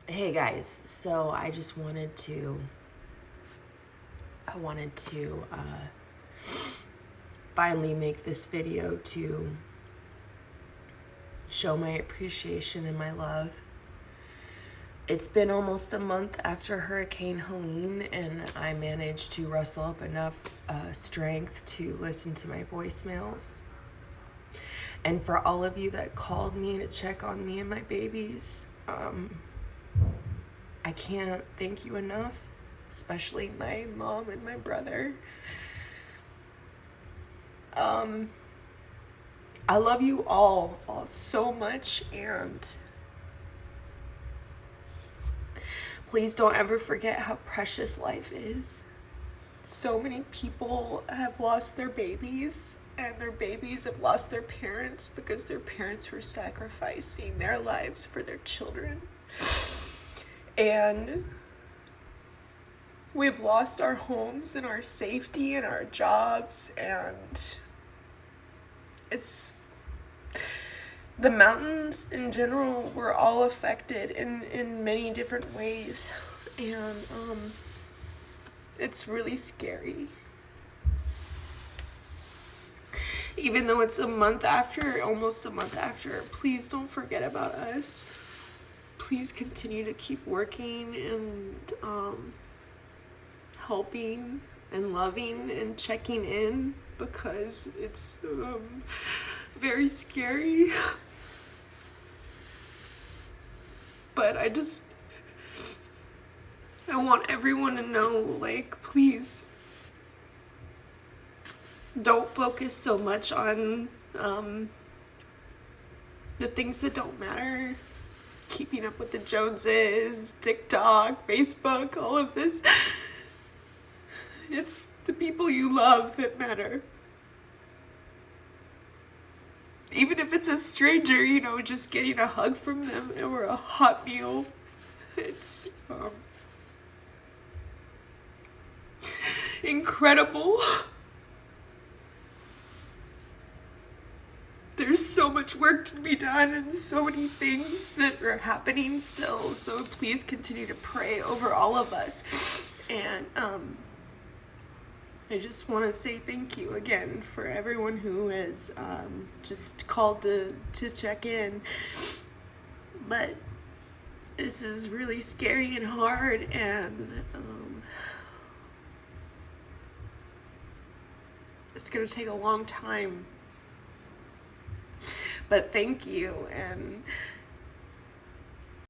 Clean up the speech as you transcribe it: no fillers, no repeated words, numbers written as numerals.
Hey guys, so I just wanted to finally make this video to show my appreciation and my love. It's been almost a month after Hurricane Helene, and I managed to rustle up enough strength to listen to my voicemails. And for all of you that called me to check on me and my babies, I can't thank you enough, especially my mom and my brother. I love you all so much, and please don't ever forget how precious life is. So many people have lost their babies, and their babies have lost their parents because their parents were sacrificing their lives for their children. And we've lost our homes and our safety and our jobs, and it's the mountains in general were all affected in many different ways, and it's really scary. Even though it's almost a month after, please don't forget about us. Please continue to keep working and helping and loving and checking in, because it's very scary. But I want everyone to know, please don't focus so much on the things that don't matter. Keeping up with the Joneses, TikTok, Facebook, all of this. It's the people you love that matter. Even if it's a stranger, just getting a hug from them or a hot meal. It's incredible. There's so much work to be done and so many things that are happening still. So please continue to pray over all of us. And I just want to say thank you again for everyone who has just called to check in. But this is really scary and hard, and it's going to take a long time. But thank you, and